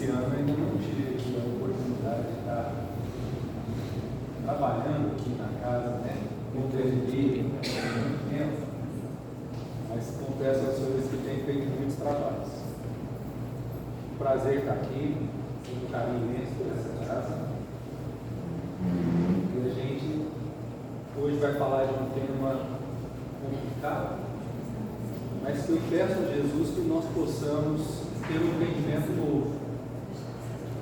esse ano eu ainda não tive a oportunidade de estar trabalhando aqui na casa, né? Com presbítero, muito tempo, mas confesso aos senhores que tenho feito muitos trabalhos. Prazer estar aqui, tenho um carinho imenso por essa casa. E a gente hoje vai falar de um tema complicado, mas que eu peço a Jesus que nós possamos ter um entendimento novo,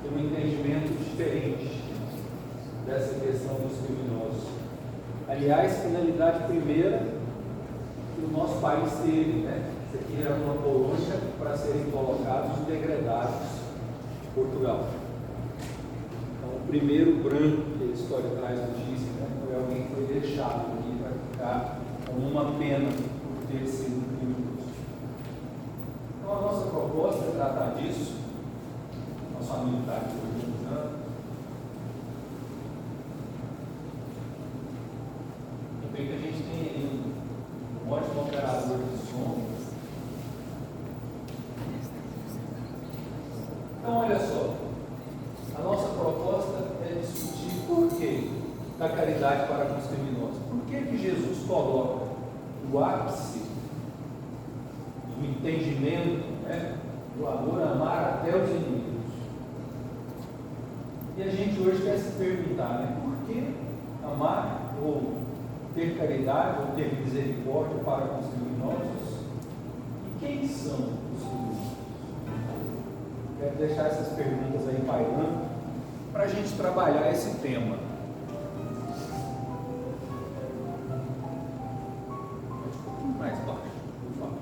ter um entendimento diferente dessa questão dos criminosos. Aliás, finalidade primeira que o nosso país teve, né? Isso aqui era uma colônia para serem colocados os degredados de Portugal. Então, o primeiro branco que a história traz notícia, né, foi alguém que foi deixado aqui para ficar com uma pena por ter sido um criminoso. Então, a nossa proposta é tratar disso. Nosso amigo está aqui organizando. Eu vejo que a gente tem aí um ótimo operador de som. Então, olha só. A nossa proposta é discutir por que da caridade para com os criminosos. Por que Jesus coloca o ápice do entendimento, né, do amor, amar até os inimigos? E a gente hoje quer se perguntar, né, por que amar ou ter caridade ou ter misericórdia para com os criminosos? E quem são os criminosos? Quero deixar essas perguntas aí pairando para a gente trabalhar esse tema. Mais baixo, por favor.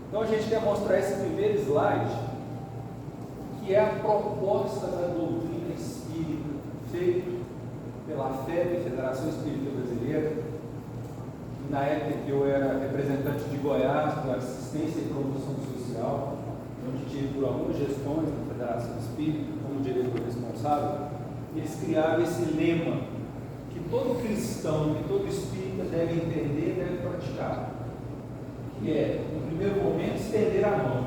Então a gente quer mostrar esse primeiro slide, que é a proposta da doutrina espírita, feita pela FEB, Federação Espírita Brasileira. E na época que eu era representante de Goiás, para assistência e promoção social, onde tive por algumas gestões na Federação Espírita, como diretor responsável, eles criaram esse lema que todo cristão, que todo espírita deve entender e deve praticar, que é, no primeiro momento, estender a mão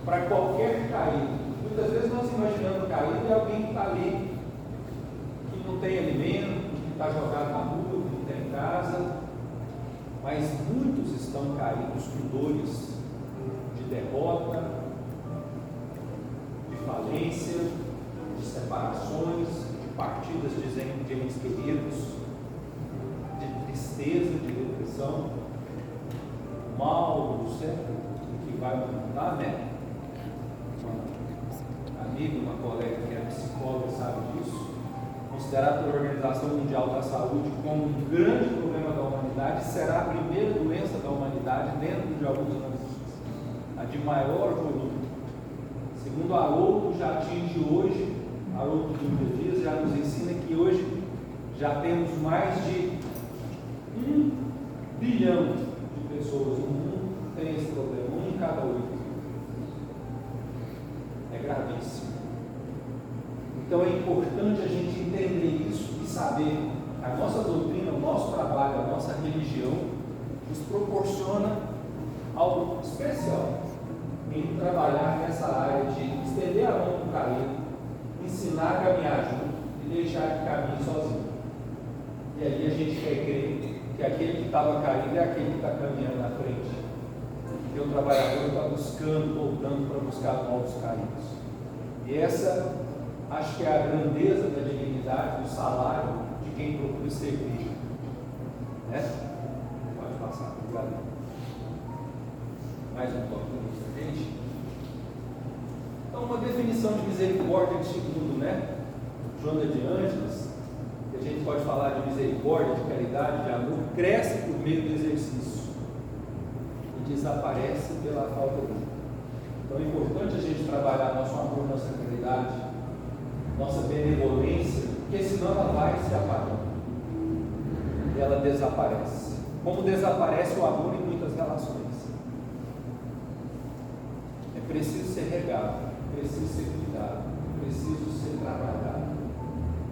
para qualquer caído. Muitas vezes nós imaginamos caído é alguém que está ali, que não tem alimento, que está jogado na rua, que não tem casa, mas muitos estão caídos com dores de derrota, de falência, de separações, de partidas de entes queridos, de tristeza, de depressão, mal do século, que vai aumentar, né? Uma amiga, uma colega que é psicóloga sabe disso, considerada pela Organização Mundial da Saúde como um grande problema da humanidade, será a primeira doença da humanidade dentro de alguns anos, a de maior volume. Segundo a Haroldo, já atinge hoje, a Haroldo Dias já nos ensina que hoje já temos mais de 1 bilhão de pessoas no mundo que tem esse problema, 1 em cada 8. É gravíssimo. Então é importante a gente entender isso e saber que a nossa doutrina, o nosso trabalho, a nossa religião nos proporciona algo especial em trabalhar nessa área de estender a mão para o caído, ensinar a caminhar junto e deixar que caminhe sozinho. E aí a gente quer crer que aquele que estava caído é aquele que está caminhando na frente. E o trabalhador está buscando, voltando para buscar novos caídos. E essa, acho que é a grandeza da dignidade, do salário de quem procura servir. Né? Pode passar, obrigado. Mais um pouco para gente. Então, uma definição de misericórdia de segundo, né? Joana de Ângeles, que a gente pode falar de misericórdia, de caridade, de amor, cresce por meio do exercício e desaparece pela falta dele. Então é importante a gente trabalhar nosso amor, nossa caridade, nossa benevolência, porque senão ela vai se apagando e ela desaparece. Como desaparece o amor em muitas relações. É preciso ser regado, preciso ser cuidado, preciso ser trabalhado.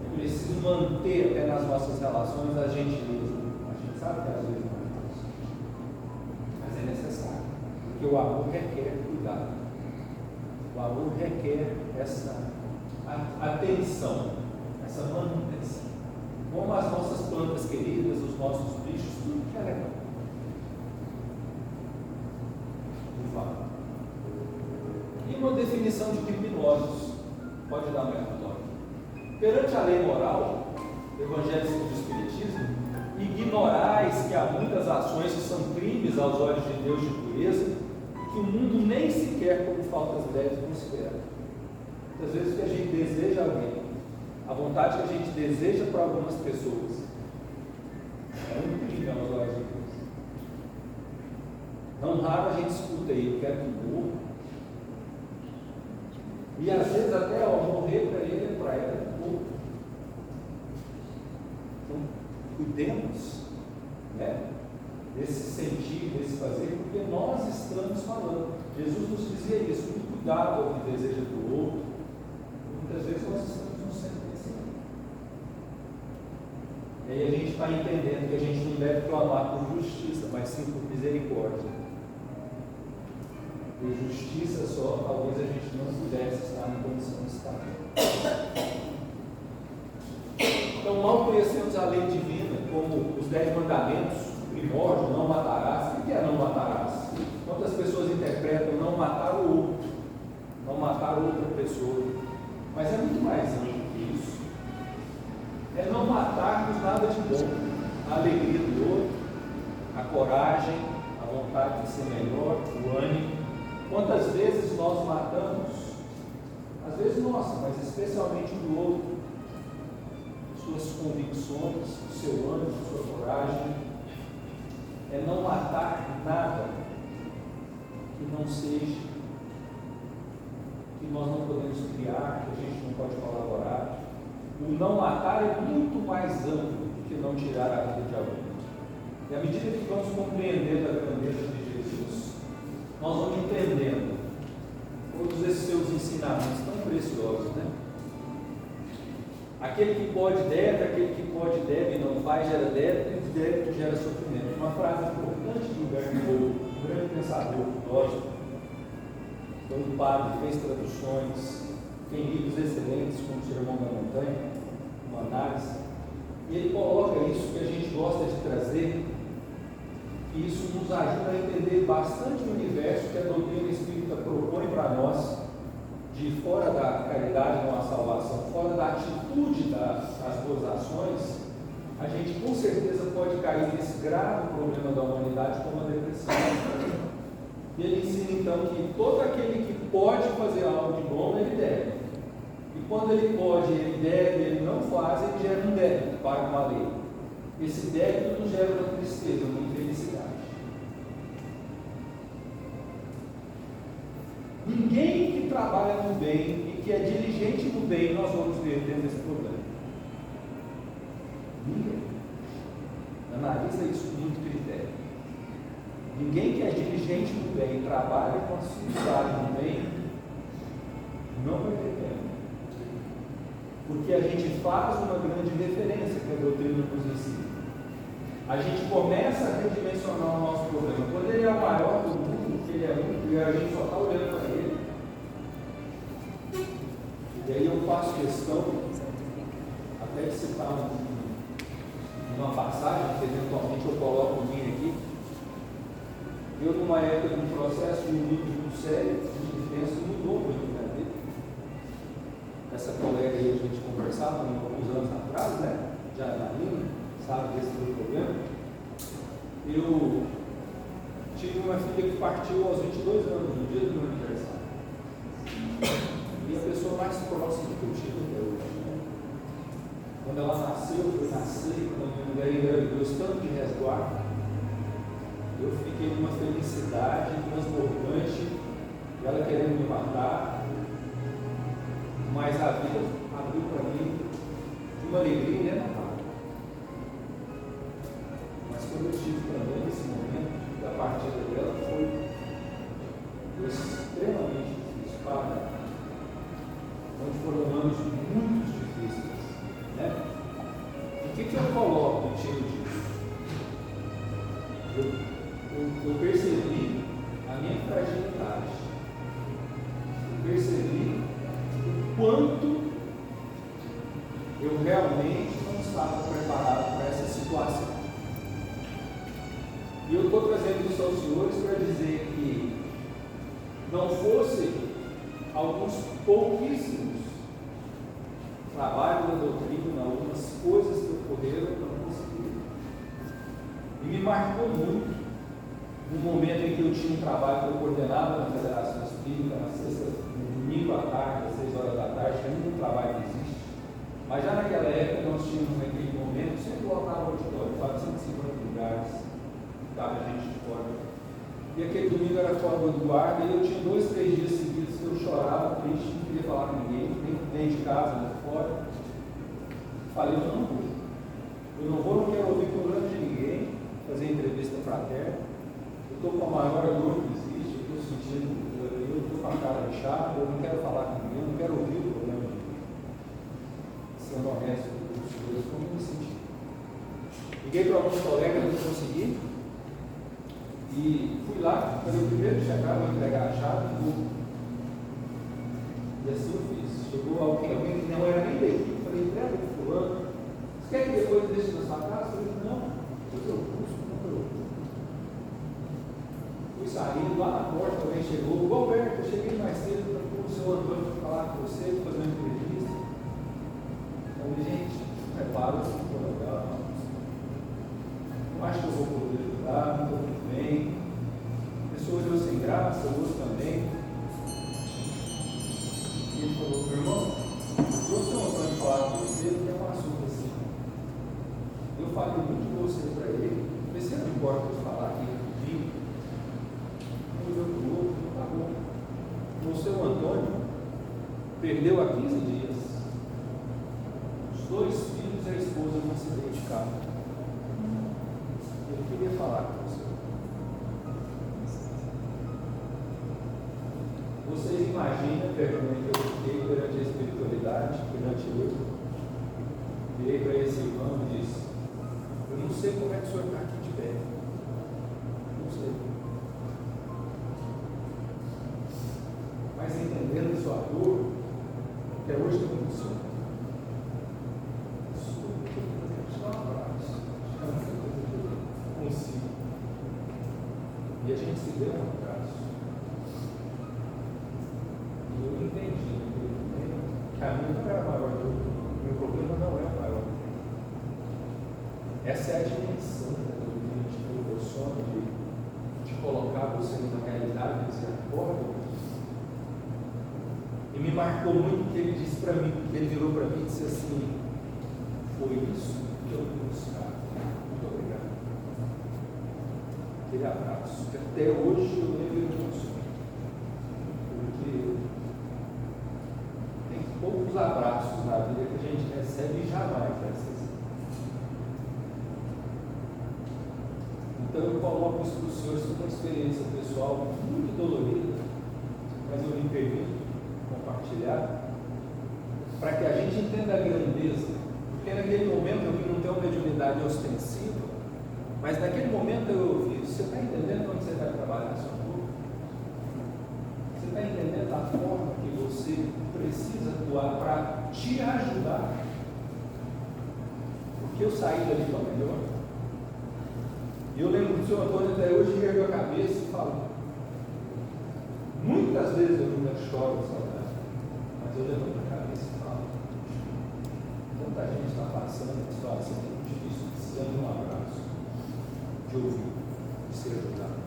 É preciso manter até nas nossas relações a gentileza. A gente sabe que às vezes não é fácil, mas é necessário, porque o amor requer cuidado. O amor requer requer essa atenção, essa manutenção. Como as nossas plantas queridas, os nossos bichos, tudo que é legal. E uma definição de criminosos, pode dar mais um toque. Perante a lei moral, Evangelho segundo o Espiritismo, ignorais que há muitas ações que são crimes aos olhos de Deus de pureza, que o mundo nem sequer como faltas leves considera. Muitas vezes o que a gente deseja a alguém, a vontade que a gente deseja para algumas pessoas, é um crime aos olhos de Deus. Não raro a gente escuta aí, eu quero que morra. E às vezes até morrer para ele, para ela, é pouco. Então, cuidemos, né, desse sentir, desse fazer, porque nós estamos falando. Jesus nos dizia isso, muito cuidado ao que deseja do outro. Muitas vezes nós estamos nos sentenciando. E aí a gente está entendendo que a gente não deve clamar por justiça, mas sim por misericórdia. Por justiça só, talvez a gente não pudesse estar na condição de estar. Então, mal conhecemos a lei divina, como os 10 mandamentos, primórdio, não matarás. O que é não matarás? Quantas pessoas interpretam não matar o outro, não matar outra pessoa? Mas é muito mais amplo que isso. É não matarmos nada de bom, a alegria do outro, a coragem, a vontade de ser melhor, o ânimo. Quantas vezes nós matamos, às vezes nossa, mas especialmente do outro, suas convicções, o seu ânimo, a sua coragem, é não matar nada que não seja, que nós não podemos criar, que a gente não pode colaborar. O não matar é muito mais amplo do que não tirar a vida de alguém. E à medida que vamos compreendendo a grandeza de Jesus, nós vamos entendendo todos esses seus ensinamentos tão preciosos, né? Aquele que pode deve, aquele que pode deve e não faz gera débito, e débito gera sofrimento. Uma frase importante do um grande pensador filósofo, foi um padre, fez traduções, tem livros excelentes como o Sermão da Montanha, uma análise, e ele coloca isso que a gente gosta de trazer. E isso nos ajuda a entender bastante o universo que a doutrina espírita propõe para nós, de fora da caridade com a salvação, fora da atitude das boas ações. A gente com certeza pode cair nesse grave problema da humanidade como a depressão. E ele ensina então que todo aquele que pode fazer algo de bom, ele deve. E quando ele pode, ele deve, ele não faz, ele gera um débito para uma lei. Esse débito nos gera uma tristeza, uma infelicidade. Ninguém que trabalha no bem e que é diligente no bem, nós vamos ver dentro desse problema. Ninguém. Analisa isso com muito critério. Ninguém que é diligente no bem, trabalha com assiduidade no bem, não vai ter tempo. Porque a gente faz uma grande referência que a doutrina nos ensina. A gente começa a redimensionar o nosso problema. Quando ele é o maior do mundo, que ele é único, e a gente só está olhando para ele. E aí eu faço questão, até de citar uma passagem, que eventualmente eu coloco no link aqui. Eu, numa época de um processo de um muito sério, de diferença, mudou muito na vida. Essa colega aí, a gente conversava há alguns anos atrás, né? Já na linha, sabe desse meu problema. Eu tive uma filha que partiu aos 22 anos, no dia do meu aniversário. E a pessoa mais próxima que eu tive até hoje. Né? Quando ela nasceu, eu nasci, quando a minha mulher engravidou, tanto de resguardo. Eu fiquei numa felicidade transbordante, ela querendo me matar, mas a vida abriu para mim uma alegria inenarrável. Mas quando eu tive também esse momento da partida dela, foi extremamente difícil para ela. Onde foram anos muito difíceis. Né? O que eu coloco no tiro disso? Eu percebi a minha fragilidade. Eu percebi quanto eu realmente não estava preparado para essa situação. E eu estou trazendo isso aos senhores para dizer que não fosse alguns pouquíssimos trabalhos da doutrina, algumas coisas que ocorreram, eu não consegui. E me marcou muito no momento em que eu tinha um trabalho que eu coordenava na Federação Espírita, na sexta, no domingo à tarde, às 6 horas da tarde, que ainda um trabalho que existe. Mas já naquela época nós tínhamos naquele momento, sempre lotava o auditório, 450 lugares, estava gente de fora. E aquele domingo era fora do guarda, e eu tinha 2, 3 dias seguidos que eu chorava, triste, não queria falar com ninguém, nem dentro de casa, nem fora. Falei, eu não vou, não quero ouvir problema de ninguém, fazer entrevista fraterna. Eu estou com a maior dor que existe, eu estou sentindo, eu estou com a cara inchada, eu não quero falar com ninguém, eu não quero ouvir o problema de ninguém. Sendo honesto com os senhores, como eu me senti. Liguei para alguns colegas, não consegui. E fui lá, fazer o primeiro chegar, vou entregar a chave e assim eu fiz. Chegou alguém que não era nem da equipe, falei, entrega para o fulano. Você quer que depois eu deixe na sua casa? Eu falei, não, eu preocupo, não preocupo. Fui saindo, lá na porta alguém chegou, Roberto, eu cheguei mais cedo para o seu Antônio para falar com você, fazer uma entrevista. Eu falei, gente, prepara o que for legal. Não acho que eu vou poder ajudar, não estou muito bem. A pessoa olhou sem graça, o outro também. E ele falou, meu irmão, eu trouxe um Antônio falar com você, tem um assunto assim. Eu falei muito de você para ele, mas você não importa eu falar aqui rapidinho. Ele olhou para o outro, tá bom. O seu Antônio perdeu há 15 dias os 2 filhos e a esposa num acidente de carro. Eu queria falar com você. Vocês imaginam a vergonha que eu fiquei perante a espiritualidade, perante eu? Virei para esse irmão e disse, eu não sei como é que o senhor está aqui de pé. Não sei. Mas entendendo sua dor, até hoje não funciona. Consigo. E a gente se deu um abraço. E eu entendi naquele momento que a minha não era a maior dor, o meu problema não é o maior. Essa é a dimensão da dor que a gente proporciona de colocar você numa realidade que você acorda. E me marcou muito porque ele disse para mim, ele virou para mim e disse assim, foi isso que eu vim buscar. Muito obrigado. Aquele abraço, que até hoje eu lembro e não consumo. Porque tem poucos abraços na vida que a gente recebe e jamais vai ser. Então eu coloco isso para os senhores como uma experiência pessoal muito dolorida, mas eu me permito compartilhar, para que a gente entenda a grandeza, porque naquele momento eu vi não ter uma mediunidade ostensiva, mas naquele momento eu ouvi, você está entendendo onde você vai trabalhar a sua dor? Você está entendendo a forma que você precisa atuar para te ajudar? Porque eu saí dali para melhor. E eu lembro do senhor Antônio até hoje, ergueu a cabeça e falou, muitas vezes eu ainda choro de saudade, mas eu levanto a cabeça e falo, tanta gente está passando uma situação muito difícil, precisando de um abraço, de ouvir, de ser ajudado.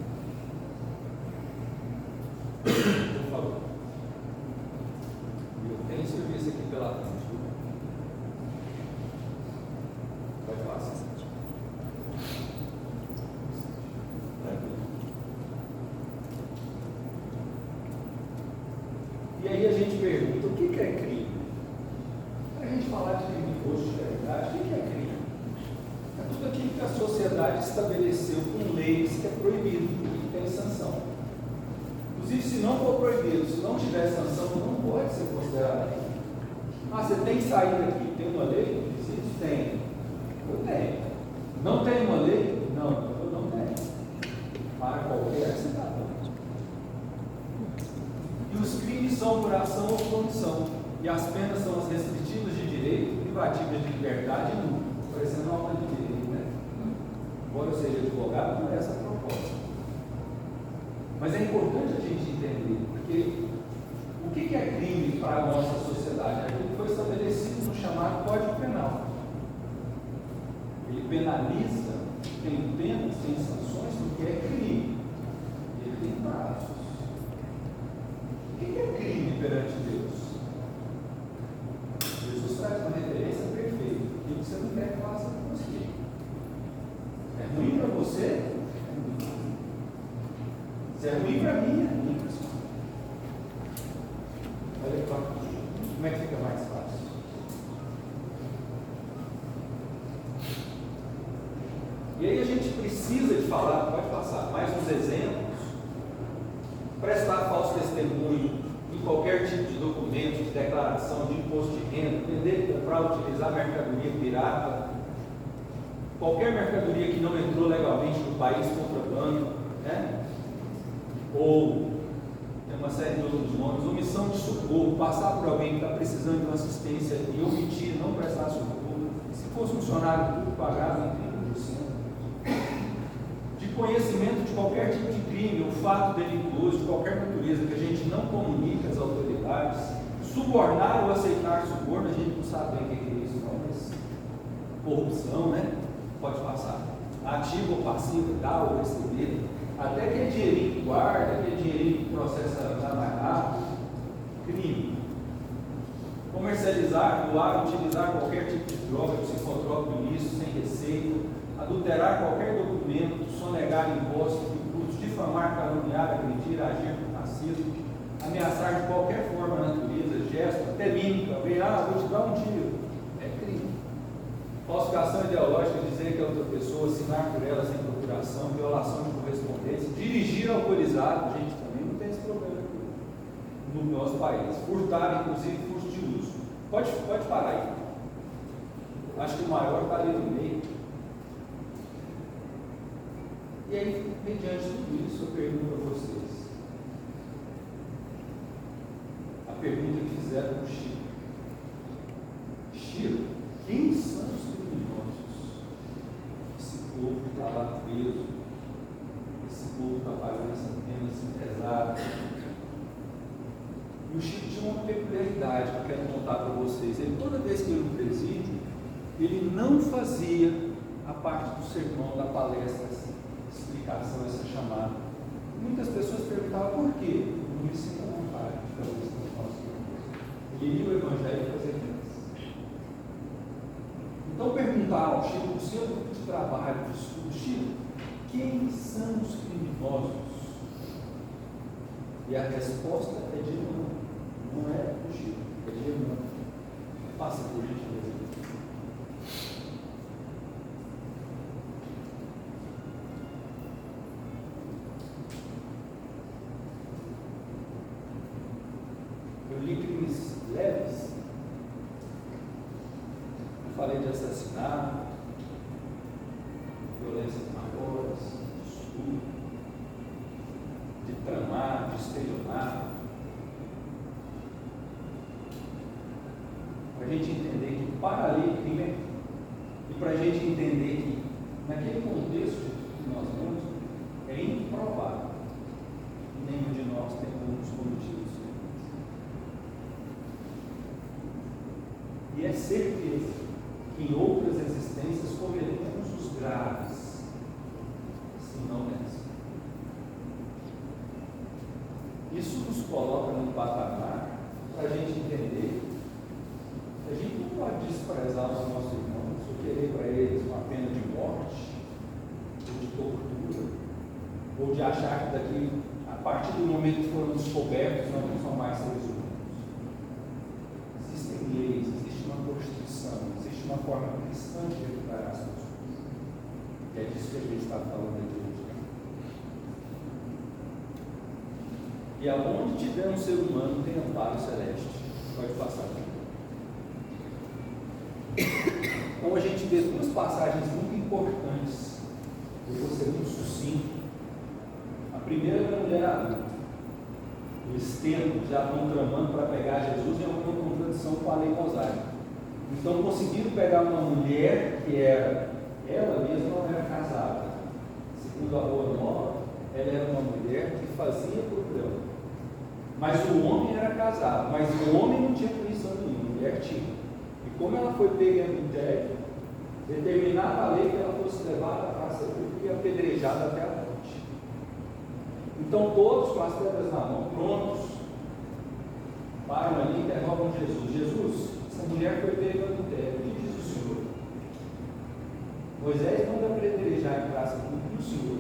Por favor. Eu tenho serviço aqui pela frente. Pode falar, César. E aí a gente pergunta, o que é crime? Para a gente falar de crime imposto de verdade, o que é crime? É tudo aquilo que a sociedade estabeleceu com leis que é proibido, que tem sanção. Inclusive, se não for proibido, se não tiver sanção, não pode ser considerado crime. Ah, você tem que sair daqui, tem uma lei? Sim, tem. Eu tenho. Não tem uma lei? Não, eu não tenho. Para qualquer cidadão. E os crimes são por ação ou comissão. E as penas são as restritivas de direito, privativas de liberdade e nula, parecendo uma aula de direito, né? Embora eu seja advogado, não é essa a proposta. Mas é importante a gente entender, porque o que é crime para a nossa sociedade? Aquilo que foi estabelecido no chamado Código Penal. Ele penaliza, tem penas, tem sanções, porque é crime. Ele tem prazos. O que é crime perante Deus? Jesus traz uma referência perfeita. O que você não quer que faça com você? É ruim para você? Se é ruim para mim, é ruim para você. Olha como é que fica mais fácil. E aí a gente precisa de falar, pode passar, mais uns exemplos. Prestar falso testemunho em qualquer tipo de documento, de declaração, de imposto de renda, vender, comprar, utilizar mercadoria pirata, qualquer mercadoria que não entrou legalmente no país, contrabando, né? Ou tem uma série de outros nomes, omissão de socorro, passar por alguém que está precisando de uma assistência e omitir, não prestar socorro. Se fosse funcionário público, pagava em 30%. De conhecimento de qualquer tipo de crime ou fato delituoso de qualquer natureza que a gente não comunique às autoridades, subornar ou aceitar suborno, a gente não sabe bem o que é isso, não, mas corrupção, né? Pode passar. Ativo ou passivo, dar ou receber, até aquele dinheirinho que guarda, aquele dinheirinho que processa já mais rápido, crime. Comercializar, doar, utilizar qualquer tipo de droga, psicotrópico ilícito, sem receita, adulterar qualquer documento, sonegar impostos, tributos, difamar, caluniar, agredir, agir com racismo, ameaçar de qualquer forma a natureza, gesto, até mímica, vem, vou te dar um tiro, é crime. Falsificação ideológica, dizer que é outra pessoa, assinar por ela sem procuração, violação de correspondência, dirigir alcoolizado, gente, também não tem esse problema no nosso país. Furtar, inclusive, furto de uso. Pode parar aí. Acho que o maior está ali no meio. E aí, mediante tudo isso, eu pergunto a vocês. A pergunta que fizeram para o Chico. Chico, quem são os criminosos? Esse povo que está lá preso, esse povo que está pagando essa pena, esse empresário. E o Chico tinha uma peculiaridade que eu quero contar para vocês. Ele, toda vez que ia no presídio, ele não fazia a parte do sermão, da palestra, essa explicação, essa chamada. Muitas pessoas perguntavam por quê? Não me sinto à vontade de fazer isso no nosso Deus. Ele lia o Evangelho e fazia isso. Então perguntar ao Chico, no seu grupo de trabalho, de estudo, Chico, quem são os criminosos? E a resposta é de irmão, não é do Chico, é de irmão. Passa por gentileza. Eu li crimes leves, eu falei de assassinato, violências maiores, de estupro, de tramar, de estelionato. Para a gente entender que para a lei crime e para a gente entender que naquele contexto que nós vemos é improvável que nenhum de nós tenhamos cometido isso. E é certeza que em outras existências cometemos os graves, se não nessa. Isso nos coloca num patamar para a gente entender que a gente não pode desprezar os nossos irmãos ou querer para eles uma pena de morte, ou de tortura, ou de achar que daqui, a partir do momento que foram descobertos, não são mais seres humanos. Existem leis, existe uma Constituição, existe uma forma cristã de recuperar as pessoas. E é disso que a gente está falando aqui hoje. E aonde tiver um ser humano, tem amparo celeste. Pode passar aqui. Então a gente vê duas passagens muito importantes. Eu vou ser muito sucinto. A primeira é da mulher adulta. Eles tentam, já estão tramando para pegar Jesus em alguma contradição com a lei mosaica. Então conseguiram pegar uma mulher que era, ela mesma não era casada. Segundo a Boa Nova, ela era uma mulher que fazia programa. Mas o homem era casado, mas o homem não tinha punição nenhuma, a mulher tinha. E como ela foi pega em adultério, determinava a lei que ela fosse levada à praça pública e apedrejada até a morte. Então todos com as pedras na mão, prontos, param ali e interrogam Jesus. Jesus, essa mulher foi pega em adultério, o que diz o Senhor? Moisés manda apedrejar em praça pública o Senhor.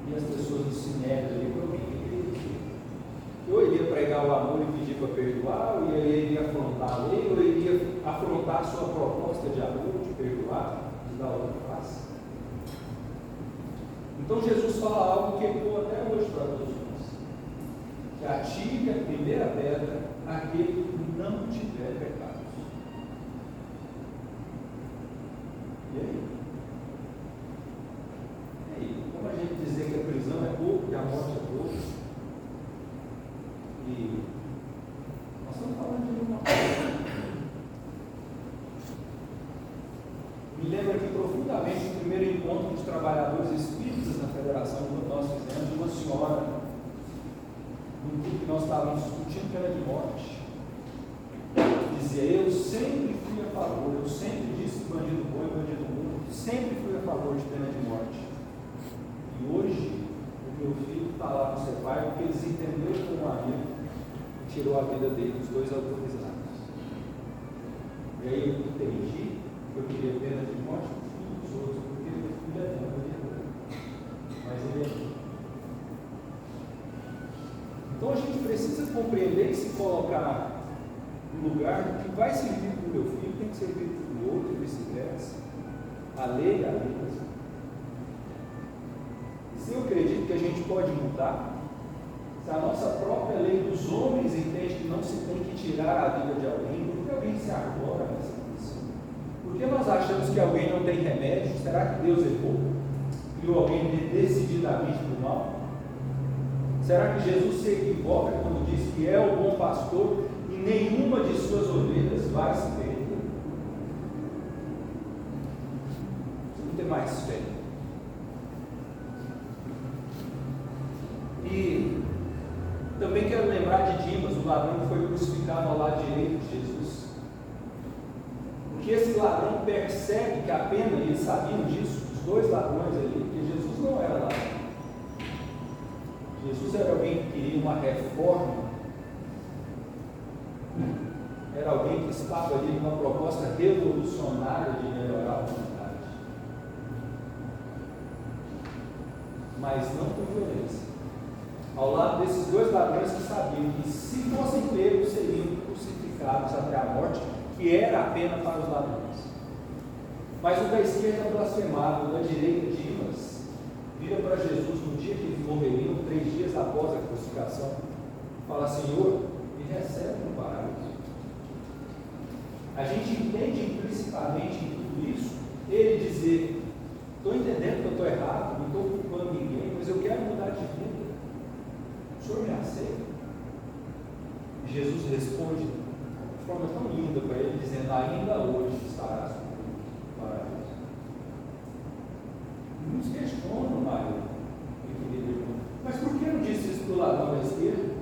E as pessoas do sinédrio ali, para alguém que acredita. Eu iria pregar o amor e pedir para perdoar, ou ele iria afrontar a lei, ou ele iria afrontar a sua proposta de amor, de perdoar, de dar outra face. Então Jesus fala algo que ecoa até hoje para todos nós: que atire a primeira pedra aquele que não tiver pecados. E aí? Como a gente dizer que a prisão é pouco, que a morte é pouco? E nós estamos falando de uma coisa. Me lembro aqui profundamente do primeiro encontro dos trabalhadores espíritas na federação que nós fizemos, de uma senhora, num grupo que nós estávamos discutindo pena de morte. Dizia: eu sempre fui a favor, eu sempre disse que bandido bom é bandido morto, sempre fui a favor de pena de morte. E hoje, o meu filho está lá com seu pai porque eles entenderam com um amigo e tirou a vida dele, os dois autorizados. E aí eu entendi que eu queria pena de morte para o filho dos outros, porque meu filho é bom, mas ele é bom. Então a gente precisa compreender e se colocar no lugar que vai servir para o meu filho, tem que servir para o outro, e vice-versa. A lei é a lei. Se eu acredito que a gente pode mudar, se a nossa própria lei dos homens entende que não se tem que tirar a vida de alguém, por que alguém se arvora nessa condição? Por que nós achamos que alguém não tem remédio? Será que Deus errou? Criou alguém decididamente para o mal? Será que Jesus se equivoca quando diz que é o bom pastor e nenhuma de suas ovelhas vai se perder? Vamos ter mais fé. E também quero lembrar de Dimas, o ladrão que foi crucificado ao lado direito de Jesus. Porque esse ladrão percebe que a pena, e eles sabiam disso, os dois ladrões ali, porque Jesus não era ladrão. Jesus era alguém que queria uma reforma, era alguém que estava ali numa proposta revolucionária de melhorar a humanidade. Mas não com violência. Ao lado desses dois ladrões que sabiam que, se fossem pegos, seriam crucificados até a morte, que era a pena para os ladrões. Mas o da esquerda blasfemado, o da direita Dimas, vira para Jesus no dia que eles morreriam, 3 dias após a crucificação, fala: Senhor, me recebe no paraíso. A gente entende implicitamente em tudo isso, ele dizer: estou entendendo que eu estou errado, não estou culpando ninguém, mas eu quero mudar de vida. O Senhor me aceita? E Jesus responde de forma tão linda para ele, dizendo: ainda hoje estarás comigo no paraíso. Muitos questionam, Maria, meu querido irmão, mas por que não disse isso para o ladrão da esquerda?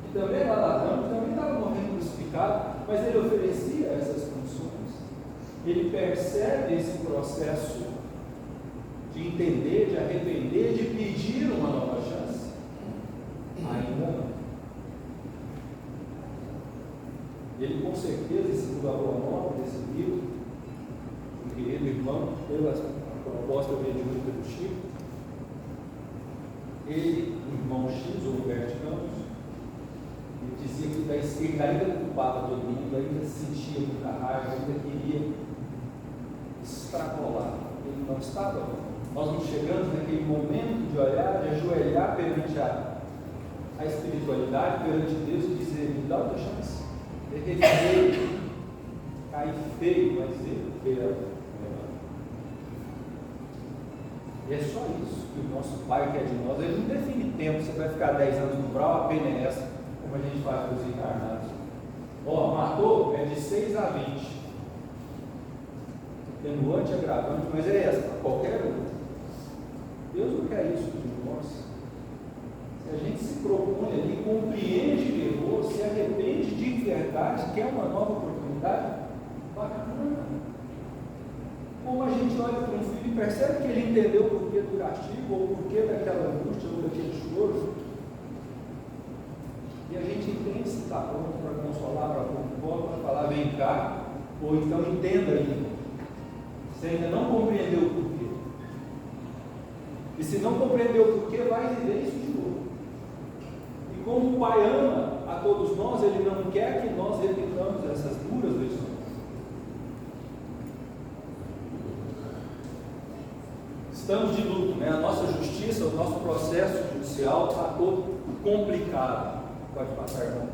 Que também era ladrão, que também estava morrendo crucificado, mas ele oferecia essas condições. Ele percebe esse processo de entender, de arrepender, de pedir uma nova chance. Ainda não. Ele, com certeza, segundo a boa nova desse livro, o querido irmão, pela proposta mediúnica do Chico, ele, o irmão X, o Roberto Campos, ele dizia que da esquerda ainda culpava todo mundo, ainda sentia muita raiva, ainda queria extrapolar. Ele não estava. Nós não chegamos naquele momento de olhar, de ajoelhar perante a espiritualidade, perante Deus, e dizer: me dá outra chance. Ele feio, cair feio, mas ele quer. E é só isso que o nosso Pai quer de nós. Ele não define tempo, você vai ficar 10 anos no umbral, a pena é essa, como a gente faz com os encarnados. Ó, matou, é de 6 a 20. Atenuante, agravante, mas é essa, para qualquer um. Deus não quer isso de nós. Se a gente se propõe ali, compreende que errou, se arrepende de verdade, quer uma nova oportunidade, bacana. Como a gente olha para um filho e percebe que ele entendeu o porquê do castigo, ou o porquê daquela angústia, ou daquele choro, e a gente entende se está pronto para consolar, para pôr, para falar, vem cá, ou então entenda ainda. Você ainda não compreendeu o porquê. E se não compreendeu o porquê, vai viver isso de novo. E como o Pai ama a todos nós, Ele não quer que nós repitamos essas duras lições. Estamos de luto, né? A nossa justiça, o nosso processo judicial está todo complicado. Pode passar, irmão.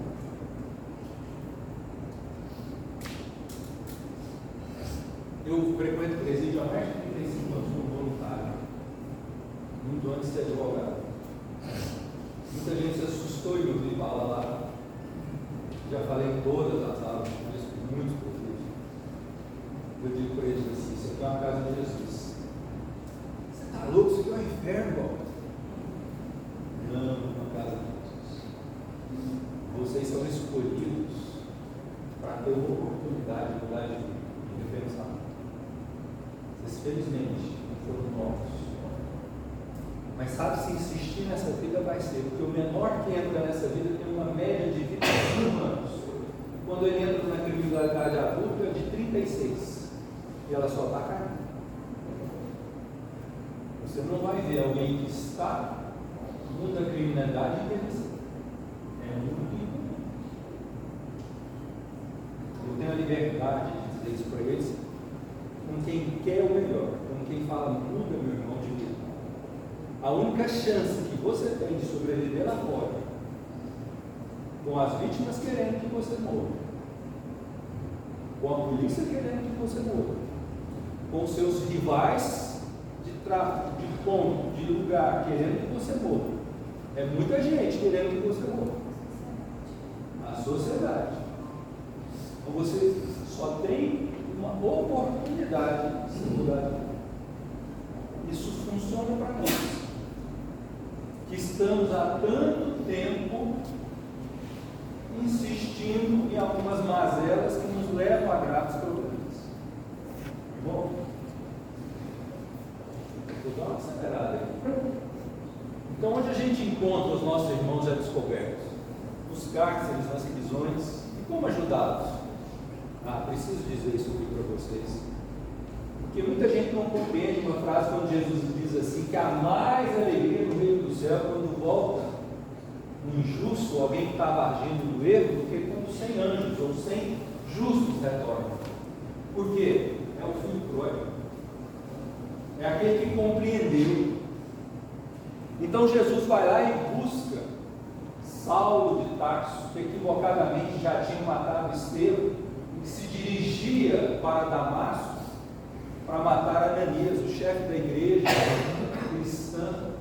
Eu frequento o presídio há mais de 35 anos como voluntário, muito antes de ser advogado. Muita gente se assustou em ouvir falar lá. Já falei em todas as aulas, com muitos professores. Eu digo para eles assim: isso aqui é uma casa de Jesus. Você está louco? Isso aqui é um inferno, irmão. Não, é uma casa de Jesus. Vocês são escolhidos para ter uma oportunidade de mudar de vida, de repensar. Vocês, felizmente, não foram novos. Mas sabe, se insistir nessa vida vai ser, porque o menor que entra nessa vida tem uma média de vida de 5 anos. Quando ele entra na criminalidade adulta, é de 36. E ela só está caindo. Você não vai ver alguém que está no mundo da criminalidade envelhecer. É muito rico. Eu tenho a liberdade de dizer isso para eles, com quem quer o melhor, com quem fala, muda, meu irmão, de vida. A única chance que você tem de sobreviver lá fora, com as vítimas querendo que você morra, com a polícia querendo que você morra, com seus rivais de tráfico, de ponto, de lugar, querendo que você morra. É muita gente querendo que você morra. A sociedade. Então você só tem uma oportunidade de se mudar de vida. Isso funciona para nós, que estamos há tanto tempo insistindo em algumas mazelas que nos levam a graves problemas. Bom, vou dar uma acelerada aí. Então, onde a gente encontra os nossos irmãos já descobertos? Nos cárceres, nas prisões. E como ajudá-los? Preciso dizer isso aqui para vocês. Porque muita gente não compreende uma frase quando Jesus diz assim, que há mais alegria no reino do céu quando volta um injusto, alguém que estava agindo no erro, do que quando 100 anjos ou 100 justos retornam. Por quê? É o filho pródigo. É aquele que compreendeu. Então Jesus vai lá e busca Saulo de Tarso, que equivocadamente já tinha matado Estevão, e se dirigia para Damasco para matar Ananias, o chefe da igreja cristã.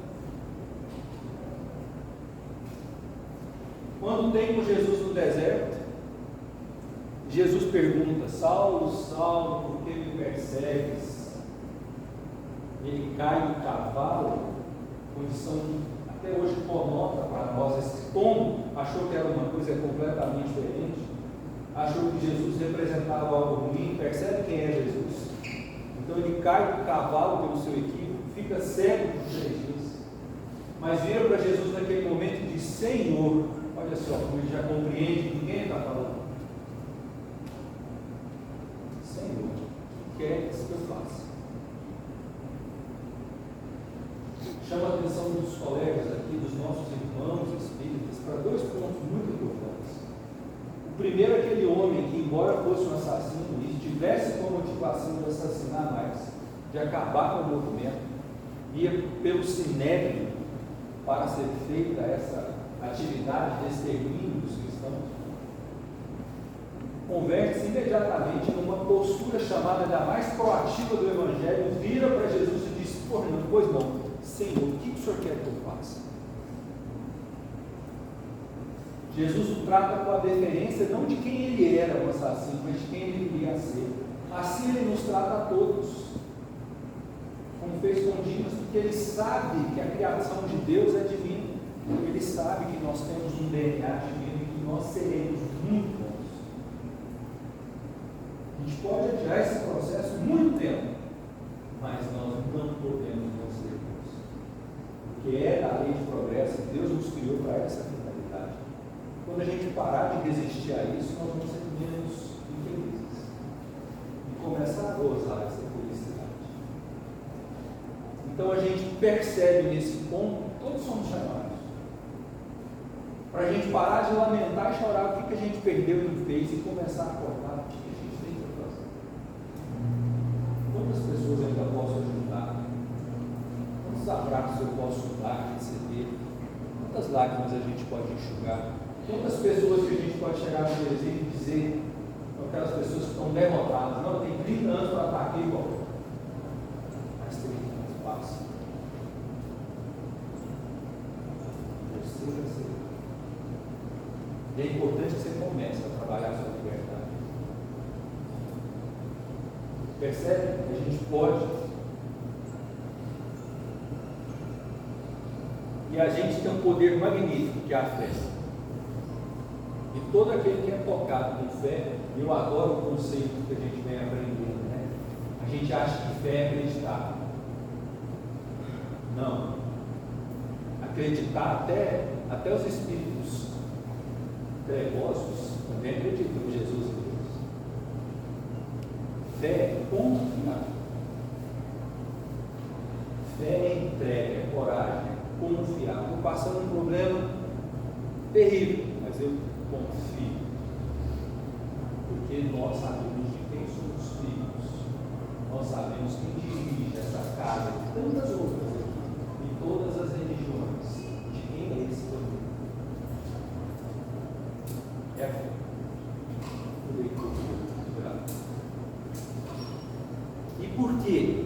Quando tem com Jesus no deserto, Jesus pergunta: Saulo, Saulo, por que me persegues? Ele cai do cavalo, condição até hoje conota para nós. Esse tombo achou que era uma coisa completamente diferente, achou que Jesus representava algo ruim. Percebe quem é Jesus? Então ele cai do cavalo pelo seu equívoco, fica cego por 3 dias, mas vira para Jesus naquele momento e diz: Senhor, olha só como ele já compreende com quem está falando. Senhor, o que queres que eu faça? Chama a atenção dos colegas aqui, dos nossos irmãos espíritas, para 2 pontos muito importantes. O primeiro é aquele homem que, embora fosse um assassino e tivesse como motivação de assassinar mais, de acabar com o movimento, ia pelo Sinédrio para ser feita essa atividade de extermínio dos cristãos, converte-se imediatamente numa postura chamada da mais proativa do Evangelho, vira para Jesus e diz: Fernando, pois não, Senhor, o que o Senhor quer que eu faça? Jesus o trata com a deferência não de quem ele era, o assassino, mas de quem ele viria a ser. Assim ele nos trata a todos, como fez com Dimas, porque ele sabe que a criação de Deus é divina. Ele sabe que nós temos um DNA divino e que nós seremos muito bons. A gente pode adiar esse processo muito tempo, mas nós não podemos não ser bons. Porque é da lei de progresso, Deus nos criou para essa finalidade. Quando a gente parar de resistir a isso, nós vamos ser menos infelizes e começar a gozar essa felicidade. Então a gente percebe nesse ponto, todos somos chamados, para a gente parar de lamentar e chorar o que a gente perdeu e não fez e começar a acordar o que a gente tem para fazer. Quantas pessoas ainda posso ajudar? Quantos abraços eu posso dar, receber? Quantas lágrimas a gente pode enxugar? Quantas pessoas que a gente pode chegar no presídio e dizer, aquelas pessoas que estão derrotadas, não, tem 30 anos para estar aqui, igual. Mas 30 anos passa. E é importante que você comece a trabalhar a sua liberdade. Percebe que a gente pode. E a gente tem um poder magnífico que é a fé. E todo aquele que é tocado com fé, eu adoro o conceito que a gente vem aprendendo, né? A gente acha que fé é acreditar. Não. Acreditar até os espíritos trevosos também acreditam em Jesus e Deus. Fé é confiar. Fé é entrega, é coragem, é confiar. Estou passando um problema terrível, mas eu confio. Porque nós sabemos de quem somos filhos. Nós sabemos quem dirige essa casa e tantas outras aqui, e todas as religiões. De quem é esse poder? É a fé. E por quê?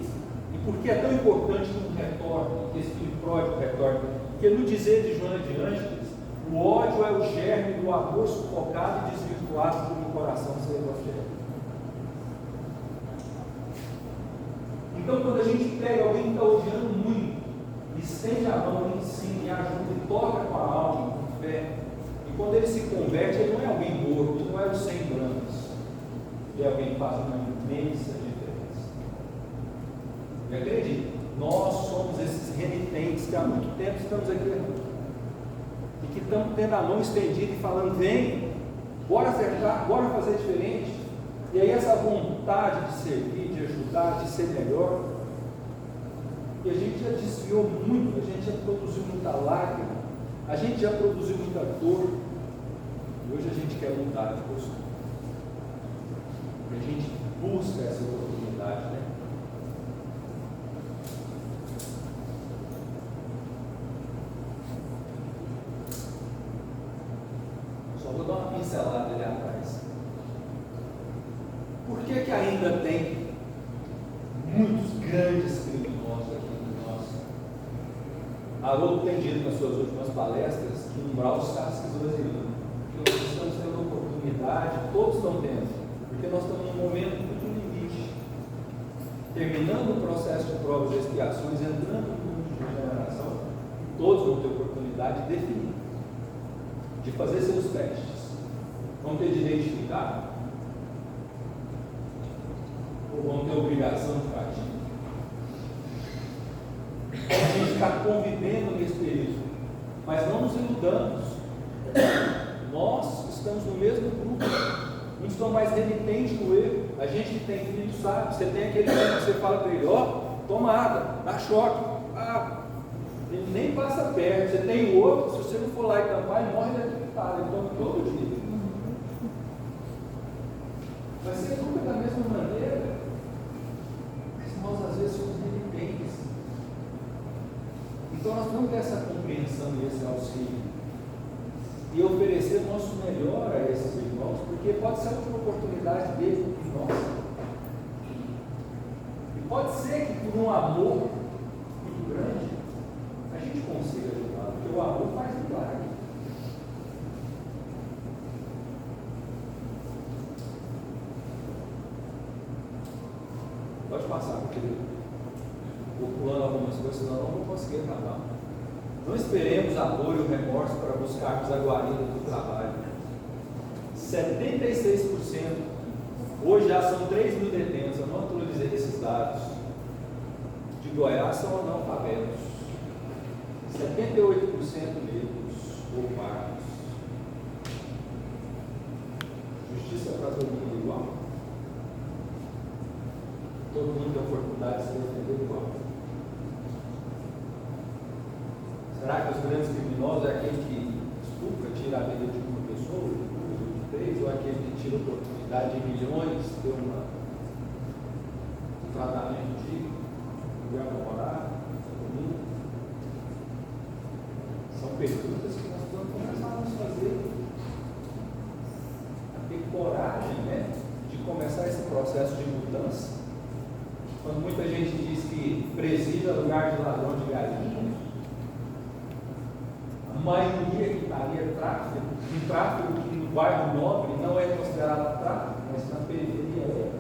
E por que é tão importante que um retorne, que esse filho pródigo retorne? Porque no dizer de Joana de Ângeles, o ódio é o germe do amor sufocado e desvirtuado por um coração sem evangelho. Então, quando a gente pega alguém que está odiando muito, e estende a mão, e ensina, e ajuda, e toca com a alma, com fé, e quando ele se converte, ele não é alguém morto, ele não é os 100 brancos, ele é alguém que faz uma imensa diferença. E acredite, nós somos esses renitentes que há muito tempo estamos aqui, e que estamos tendo a mão estendida e falando, vem, bora acertar, bora fazer diferente. E aí essa vontade de servir, de ajudar, de ser melhor, e a gente já desviou muito, a gente já produziu muita lágrima, a gente já produziu muita dor, e hoje a gente quer mudar de postura. E a gente busca essa oportunidade, né? Só vou dar uma pincelada ali atrás. Por que ainda tem muitos grandes criminosos aqui entre nós? Haroldo tem dito nas suas últimas palestras que o umbral está se esvaziando, que nós estamos tendo oportunidade, todos estão tendo, porque nós estamos num momento muito limite, terminando o processo de provas e expiações, entrando no mundo de regeneração, e todos vão ter oportunidade de definir, de fazer seus testes. Vão ter direito de ficar? Ou vão ter obrigação de partir? A gente está convivendo nesse período, mas não nos iludamos. Nós estamos no mesmo grupo, uns estão mais renitentes no erro. A gente que tem filho sabe, você tem aquele que você fala para ele, ó, toma água, dá choque, ele nem passa perto. Você tem o outro, se você não for lá e tampar, ele morre eletrocutado, ele toma todo dia. Mas você educa da mesma maneira, mas nós às vezes somos renitentes. Então nós temos que ter essa compreensão e esse auxílio e oferecer o nosso melhor a esses irmãos, porque pode ser a última oportunidade deles do que nós. E pode ser que por um amor grande, a gente consiga ajudar, porque o amor faz milagre. Pode passar, porque vou pulando algumas coisas, senão não vou conseguir acabar. Não esperemos a dor e o remorso para buscarmos a guarida do trabalho. 76%, hoje já são 3 mil detentos, eu não atualizei esses dados, de Goiás são analfabetos. 78% negros ou pardos. Justiça para todo mundo igual. Todo mundo tem a oportunidade de se defender igual. Será que os grandes criminosos é aquele que estupra, tira a vida de uma pessoa, de 3, ou aquele que tira a oportunidade de milhões, ter um tratamento digno, lugar para morar, comida? São perguntas que nós vamos começar a nos fazer, a ter coragem, né, de começar esse processo de mudança. Quando muita gente diz que presídio é lugar de ladrão de galinha, a maioria que está ali é tráfico, um tráfico que no bairro nobre não é considerado tráfico, mas na periferia é.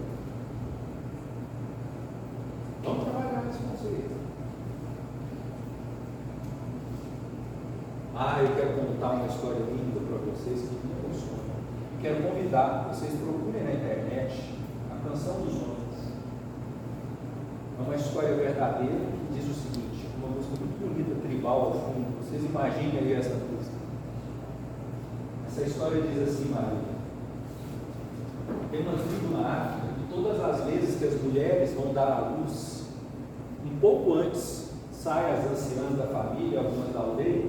Vamos trabalhar nesse conceito. Eu quero contar uma história linda para vocês que me emociona. Quero convidar vocês procurem na internet a Canção dos Homens. É uma história verdadeira que diz o seguinte, uma música muito bonita, tribal ao fundo. Vocês imaginem aí essa música. Essa história diz assim, Maria: tem uma tribo na África que todas as vezes que as mulheres vão dar à luz, um pouco antes saem as anciãs da família, algumas da aldeia,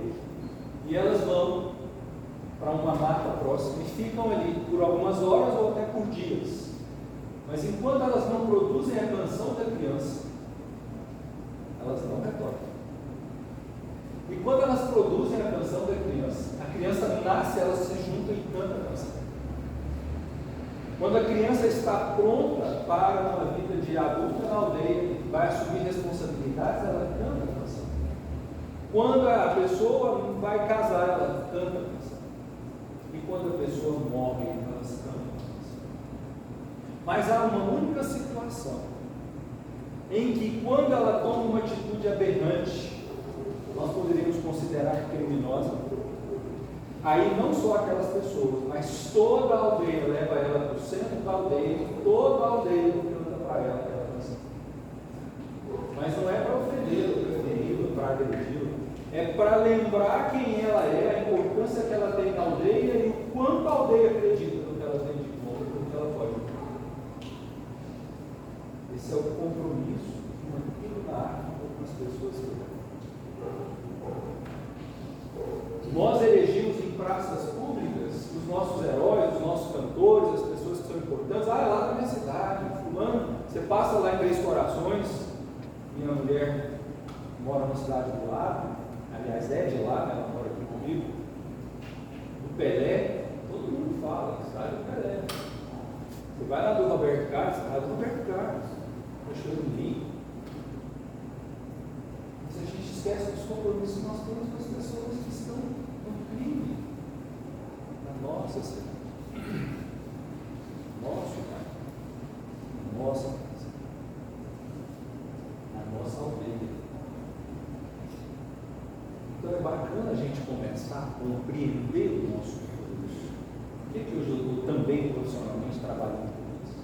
e elas vão para uma mata próxima e ficam ali por algumas horas ou até por dias. Mas enquanto elas não produzem a canção da criança, elas não retornam. E quando elas produzem a canção da criança nasce, elas se juntam e cantam a canção. Quando a criança está pronta para uma vida de adulta na aldeia, vai assumir responsabilidades, ela canta a canção. Quando a pessoa vai casar, ela canta a canção. E quando a pessoa morre, elas cantam a canção. Mas há uma única situação em que, quando ela toma uma atitude aberrante, nós poderíamos considerar criminosa. Aí não só aquelas pessoas, mas toda a aldeia leva ela para o centro da aldeia, toda a aldeia canta para ela aquela canção. Mas não é para ofendê-la, para feri-la, para agredi-la, é para lembrar quem ela é, a importância que ela tem na aldeia e o quanto a aldeia acredita no que ela tem de bom, no que ela pode ter. Esse é o compromisso de manter na arte com as pessoas que têm. Nós elegimos em praças públicas os nossos heróis, os nossos cantores, as pessoas que são importantes. Lá na minha cidade, fulano, você passa lá em Três Corações, minha mulher mora na cidade do lado, aliás é de lá, ela mora aqui comigo, do Pelé, todo mundo fala, cidade do Pelé. Você vai lá do Roberto Carlos, cidade do Roberto Carlos, Cachoeiro Limpo. Mas a gente esquece dos compromissos que nós temos com as pessoas que estão no crime, na nossa cidade, nosso pai, nossa casa, na nossa aldeia. Então é bacana a gente começar a compreender o nosso compromisso. Por que eu estou também profissionalmente trabalhando com isso?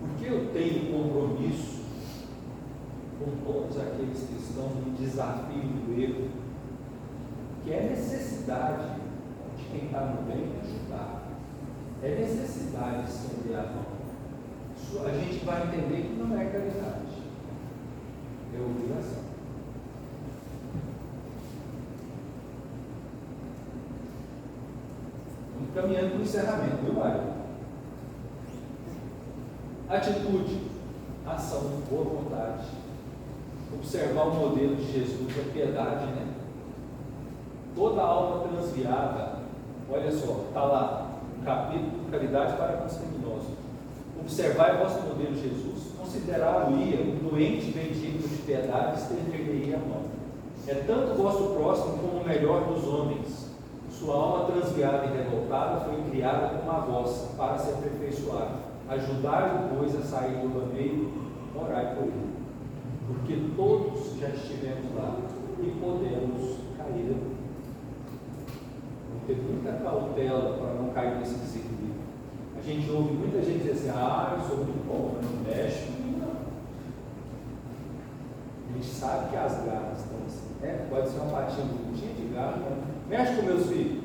Porque eu tenho compromisso com todos aqueles que estão no desafio do erro, que é necessidade de quem está no bem ajudar, é necessidade de estender a mão. A gente vai entender que não é caridade, é obrigação. Vamos caminhando para o encerramento, viu, Mário? Atitude, ação, boa vontade. Observar o modelo de Jesus, a piedade, né? Toda alma transviada, olha só, está lá, no capítulo Caridade para com os criminosos. Observai vosso modelo Jesus, considerá-lo-ia um doente bendito de piedade, estender-lhe-ia a mão. É tanto o vosso próximo como o melhor dos homens. Sua alma transviada e revoltada foi criada como a vossa, para se aperfeiçoar. Ajudai-o, pois, a sair do lameiro, orai por ele. Porque todos já estivemos lá e podemos cair. Vamos ter muita cautela para não cair nesse desequilíbrio. A gente ouve muita gente dizer assim, eu sou muito bom, mas não mexe comigo não. A gente sabe que as garras estão assim, né? Pode ser uma patinha bonitinha de garra, né? Mexe com meus filhos,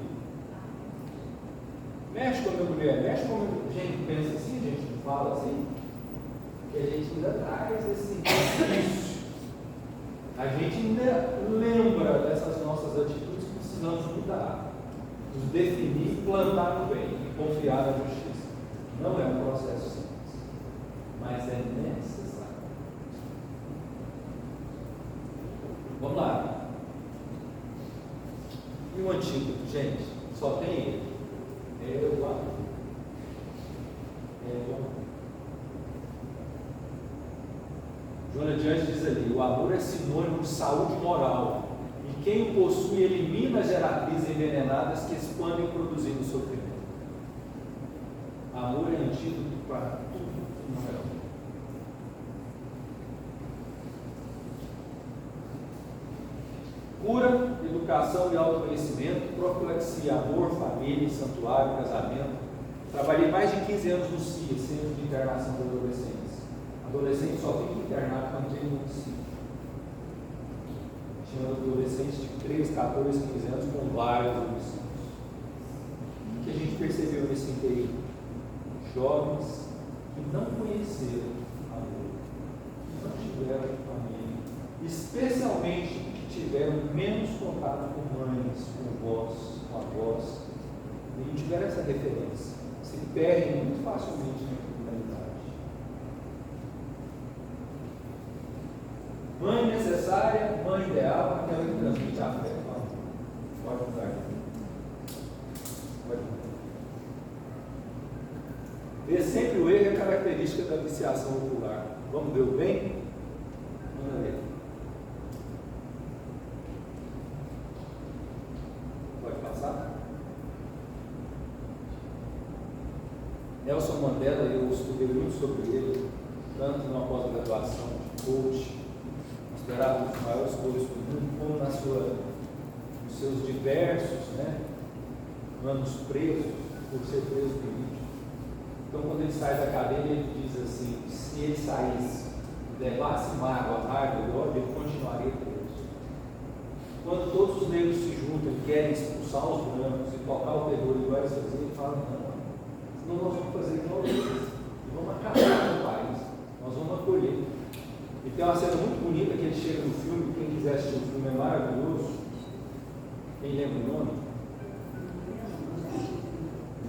mexe com a minha mulher, mexe com a minha... A gente pensa assim, a gente não fala assim, que a gente ainda traz esse vício. A gente ainda lembra dessas nossas atitudes que precisamos mudar, nos definir, plantar no bem e confiar na justiça. Não é um processo simples, mas é necessário. Vamos lá. E o antídoto, gente, só tem ele. É o amor. É o amor. Joana Diante diz ali: o amor é sinônimo de saúde moral, e quem o possui elimina as geratrizes envenenadas que expandem produzindo sofrimento. Amor é antídoto para tudo que não é amor. Cura, educação e autoconhecimento, profilaxia, amor, família, santuário, casamento. Trabalhei mais de 15 anos no CIA, Centro de Internação de Adolescentes. Adolescente só fica internado quando tem município. Tinha adolescentes de 13, 14, 15 anos com vários homicídios. O que a gente percebeu nesse período? Jovens que não conheceram amor, que não tiveram família, especialmente que tiveram menos contato com mães, com vós, com avós, e não tiveram essa referência, se perdem muito facilmente na comunidade. Mãe necessária, mãe ideal, aquela que transmite afeto. Pode mudar. Pode mudar. Ver sempre o erro é característica da viciação ocular. Vamos ver o bem? Vamos ver. Pode passar? Nelson Mandela, eu estudei muito sobre ele, tanto na pós-graduação de coach, considerado um dos maiores coaches do mundo, como nos seus diversos anos presos, por ser preso político. Então, quando ele sai da cadeia, ele diz assim: se ele saísse, levasse mágoa, raiva e ódio, ele continuaria preso. Quando todos os negros se juntam e querem expulsar os brancos e tocar o terror igual eles faziam, ele fala: não, senão nós vamos fazer igual eles, e vamos acabar com o país, nós vamos acolher. E tem uma cena muito bonita que ele chega no filme, quem quiser assistir o filme é maravilhoso. Quem lembra o nome?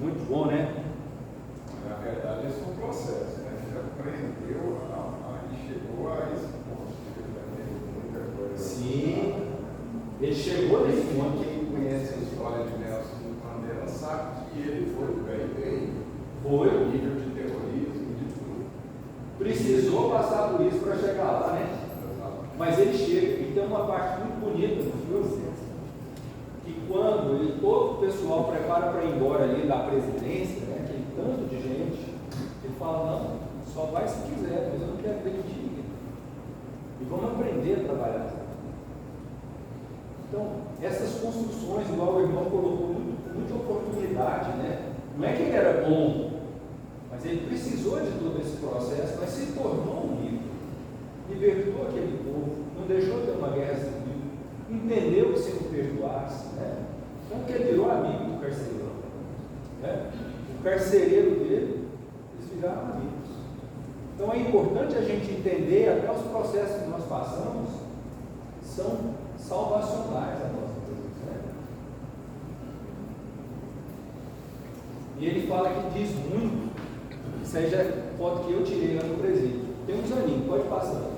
Muito bom, né? Na verdade, esse é um processo, né? Ele aprendeu, ele chegou a esse ponto, ele aprendeu muita coisa. Sim, ele chegou nesse ponto. Quem conhece a história de Nelson Mandela sabe que ele foi bem, Foi. nível de terrorismo, de tudo. Precisou passar por isso para chegar lá, né? Mas ele chega, e tem uma parte muito bonita no filme, que quando todo o pessoal prepara para ir embora ali da presidência, aquele tanto de gente, ele fala: não, só vai se quiser, mas eu não quero demitir ninguém. E vamos aprender a trabalhar. Então, essas construções, igual o irmão colocou, muita oportunidade, né? Não é que ele era bom, mas ele precisou de todo esse processo, mas se tornou um líder, libertou aquele povo, não deixou de ter uma guerra civil, entendeu que se não perdoasse, então que ele virou amigo do carcereiro, o carcereiro dele, eles viraram amigos. Então é importante a gente entender até os processos que nós passamos são salvacionais a nossa vida, E ele fala que diz muito. Isso aí já é foto que eu tirei lá no presídio. Tem uns aninhos, pode passar.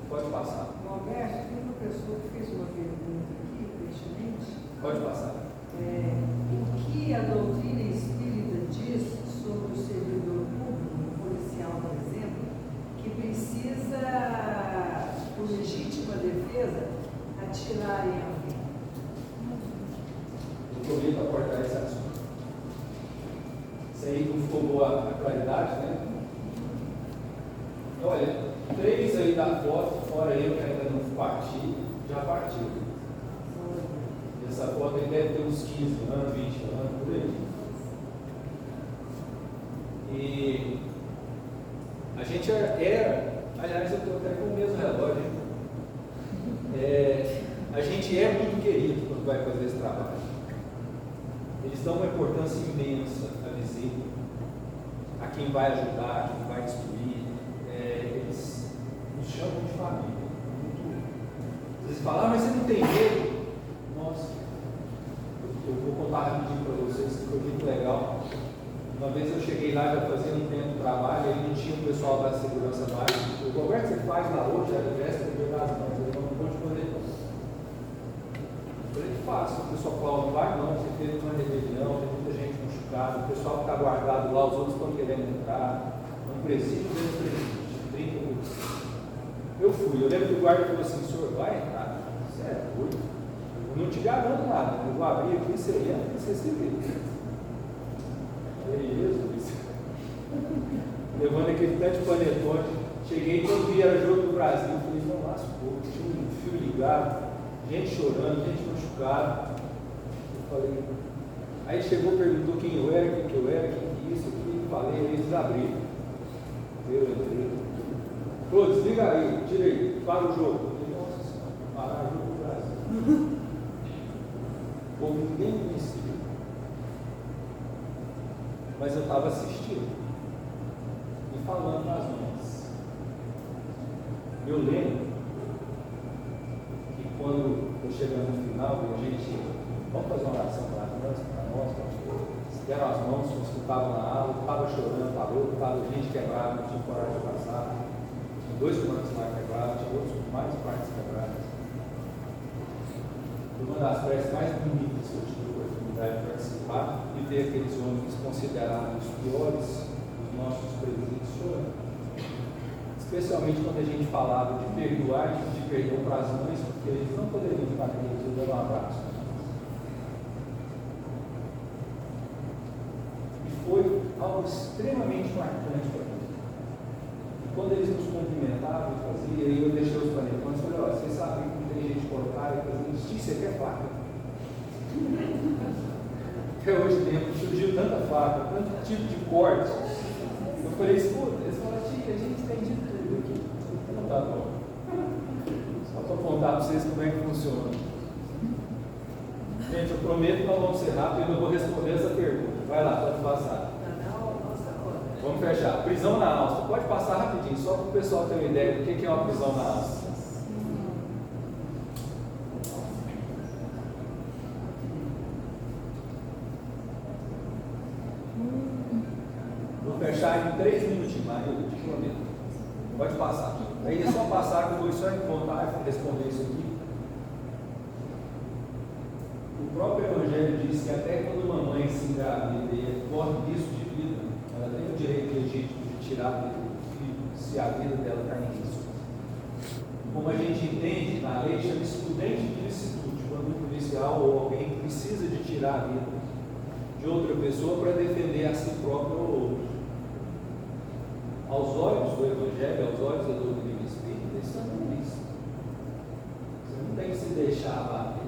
Pode passar. Alberto, tem uma pessoa que fez uma pergunta aqui, pertinente. Pode passar. O que a doutrina espírita diz sobre o servidor público, o policial, por exemplo, que precisa, por legítima defesa, atirarem alguém. Eu prometo abordar esse assunto. Isso aí não ficou boa a claridade, né? Olha, 3 aí da foto, fora eu que ainda não parti, já partiu. Essa foto aí deve ter uns 15 anos, 20 anos, por aí. E a gente era, aliás, eu estou até com o mesmo relógio, a gente é muito querido quando vai fazer esse trabalho. Eles dão uma importância imensa à visita, a quem vai ajudar, a quem vai instruir. Eles nos chamam de família. Eles falam, mas você não tem medo? Nossa, eu vou contar rapidinho para vocês, que foi muito legal. Uma vez eu cheguei lá, já fazia um tempo de trabalho, aí não tinha o pessoal da segurança mais. O Roberto, você faz lá hoje, era véspera de das mãos, ele não pode poder. Eu falei, que faço. O pessoal fala, não vai não, você teve uma rebelião, tem muita gente machucada, o pessoal que está guardado lá, os outros estão querendo entrar. Um presídio dentro do presídio, 30 minutos. Eu fui, eu lembro que o guarda falou assim, senhor, vai entrar? Você é doido? Eu não te garanto nada, eu vou abrir aqui, você entra, você se vê. Jesus, levando aquele tanto de panetone, cheguei quando vi era jogo do Brasil, falei, não lascou, tinha um fio ligado, gente chorando, gente machucada. Eu falei, aí chegou, perguntou quem eu era, quem que isso, aqui, falei, aí eles abriram. Eu entrei. Pô, desliga aí, tira aí, para o jogo. Eu falei, nossa senhora, parar o jogo do Brasil. Pô, ninguém me conhecia. Mas eu estava assistindo e falando nas mãos. Eu lembro que quando eu chegando no final, a gente, vamos fazer uma oração para nós, deram as mãos, uns que estavam na aula, estava chorando, parou, estava gente quebrada, não tinha coragem de passar, tinha 2 planos lá quebrados, tinha outros com mais partes quebradas. Foi uma das preces mais bonitas que eu tive a oportunidade de participar e ver aqueles homens considerados os piores dos nossos presídios chorando. Especialmente quando a gente falava de perdoar, de perdão para as mães, porque eles não poderiam ficar aqueles e dar um abraço. E foi algo extremamente marcante para mim. E quando eles nos cumprimentavam e faziam, eu deixei os panetones e falei, olha, vocês sabem que não tem gente de cortar e fazer isso, você quer faca? Até hoje tempo surgiu tanta faca, tanto tipo de corte. Eu falei, escuta, eles falaram, tia, a gente tem de tudo aqui. Não tá bom. Só para contar para vocês como é que funciona. Gente, eu prometo que nós vamos ser rápidos e eu vou responder essa pergunta. Vai lá, pode passar. Vamos fechar. Prisão na alça. Pode passar rapidinho, só para o pessoal ter uma ideia do que é uma prisão na alça. Vou fechar em 3 minutinhos, Maria, eu te prometo. Pode passar. Aí é só passar que eu vou só encontrar e responder isso aqui. O próprio Evangelho diz que até quando uma mãe se engravida e corre risco de vida, ela tem o direito legítimo de tirar a vida do filho, se a vida dela está em risco. Como a gente entende, na lei chama-se prudente de licitude, quando um policial ou alguém precisa de tirar a vida de outra pessoa para defender a si próprio ou outro. Aos olhos do Evangelho, aos olhos da doutrina espírita, isso não é isso. Você não tem que se deixar abater.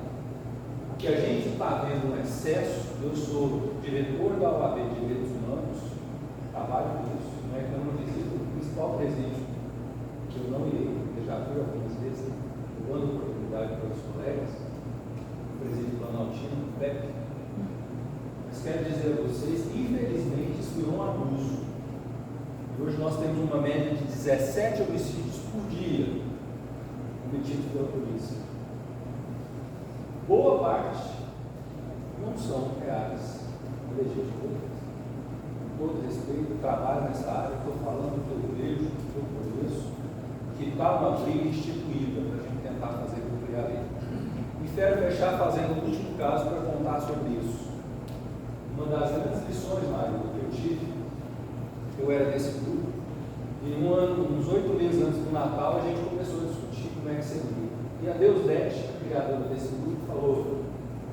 O que a gente está vendo no excesso, eu sou diretor da OAB de Direitos Humanos, trabalho com isso, não é que eu não visito o principal presídio, que eu não irei, porque já fui algumas vezes, eu dando oportunidade para os colegas, o presídio Planaltino, o PEP. Mas quero dizer a vocês, infelizmente, isso virou um abuso. E hoje nós temos uma média de 17 homicídios por dia cometidos pela polícia. Boa parte não são reais, legítimos. Com todo respeito, eu trabalho nessa área, estou falando do que eu vejo, do que eu conheço, que está uma briga instituída para a gente tentar fazer cumprir a lei. E quero fechar fazendo o último caso para contar sobre isso. Uma das grandes lições, Mário, que eu tive eu era desse grupo, e uns 8 meses antes do Natal, a gente começou a discutir como é que seria. E a Deus Dete, a criadora desse grupo, falou: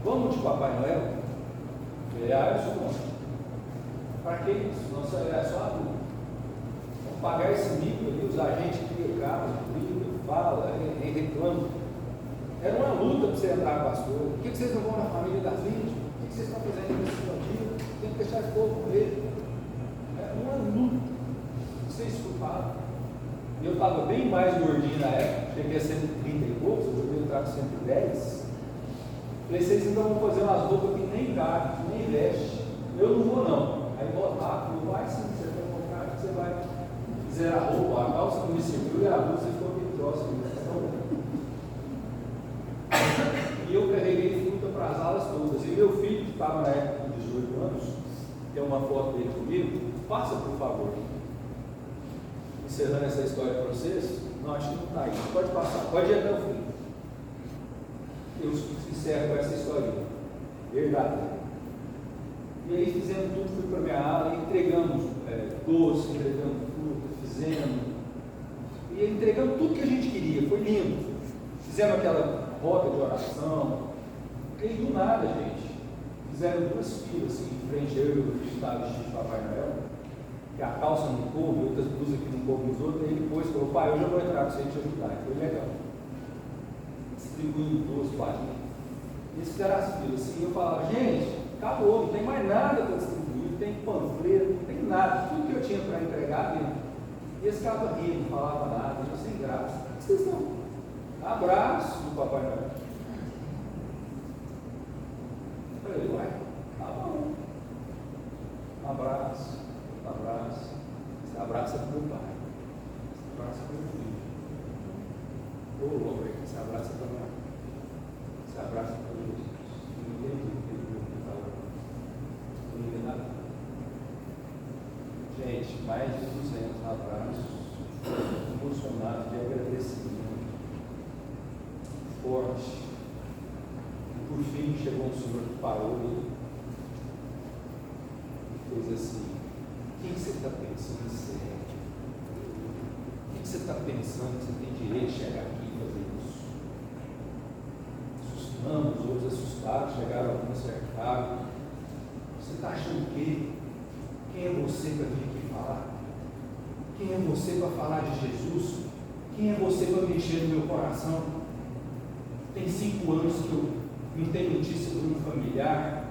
vamos de Papai Noel? Eu falei: eu sou contra. Para que isso? Nossa, é só adulto. Vamos pagar esse mico ali, os agentes criam carro, briga, fala, reclama. Era uma luta para você entrar com as coisas. Por que vocês não vão na família das vítimas? O que vocês estão fazendo nesse dia? Tem que deixar esse povo morrer. Era uma luta. Vocês escutaram. E eu estava bem mais gordinho na época, cheguei a 130 e poucos, eu devo entrar com 110. Falei: vocês então vão fazer umas roupas que nem cabem, que nem veste. Eu não vou não. Aí botar, falou: vai sim, você tem vontade, você vai. Fizeram a roupa, a calça não me serviu e a blusa ficou aquele troço ali. E eu carreguei fruta para as alas todas. E meu filho, que estava na época com 18 anos, tem uma foto dele comigo, passa por favor. Encerrando essa história para vocês. Não, acho que não está aí. Pode passar, pode ir até o fim. Eu encerro com essa história. Verdade. E aí fizemos tudo, fui para a minha ala, entregamos doce, entregamos fruta, fizemos. E entregamos tudo que a gente queria, foi lindo. Fizemos aquela roda de oração. E do nada, gente, fizeram 2 filas assim, em frente, eu e o filho que estava vestido de Papai Noel, que a calça não coube, outras blusas que não coube os outros, e ele depois falou: pai, eu já vou entrar com você e te ajudar. E foi legal. Distribuindo 2 balinhas. E eles fizeram as filas assim, e eu falava: gente, acabou, não tem mais nada para distribuir, não tem panfleto, não tem nada, tudo que eu tinha para entregar dentro. E eles ficavam rindo, não falavam nada, eu sem graça. O que vocês estão? Abraço do Papai Noel. Eu falei: uai, tá bom. Abraço, abraço. Esse abraço é para o pai. Esse abraço é para o filho. Ô, louco, esse abraço é para mim. Esse abraço é para Jesus. Não entendi o que ele falou. Não entendi nada. Gente, mais de 200 abraços emocionados de agradecimento. Forte. E por fim chegou um senhor que parou e fez assim: o que você está pensando em ser? O que você está pensando que você tem direito de chegar aqui e fazer isso? Assustamos, os outros assustados, chegaram alguns cercados. Você está achando o quê? Quem é você para vir aqui falar? Quem é você para falar de Jesus? Quem é você para mexer no meu coração? Tem 5 anos que eu não tenho notícia de um familiar.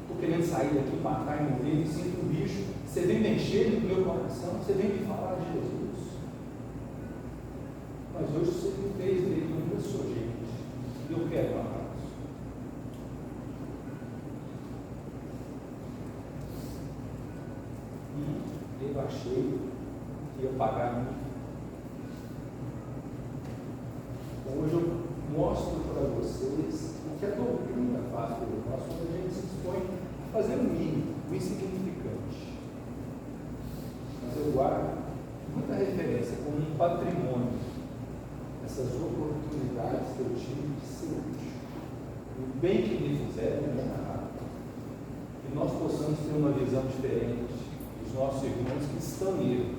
Estou querendo sair daqui, matar e morrer, me sinto um bicho. Você vem mexer no meu coração, você vem me falar de Jesus. Mas hoje você me fez ver que eu sou gente. Eu quero um abraço. E eu achei que ia pagar muito. Hoje eu mostro para vocês o que a doutrina faz pelo nós, quando a gente se dispõe a fazer o mínimo, o insignificante. Mas eu guardo muita referência como um patrimônio, essas oportunidades que eu tive de ser útil. O bem que me fizeram é narrado. Que nós possamos ter uma visão diferente dos nossos irmãos que estão nele,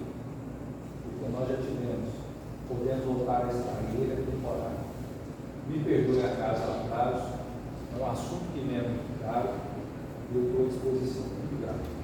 porque nós já tivemos. Podemos voltar a estar nele a temporada. Me perdoe a caso atraso, é um assunto que me é muito caro e eu estou à disposição. Muito grato.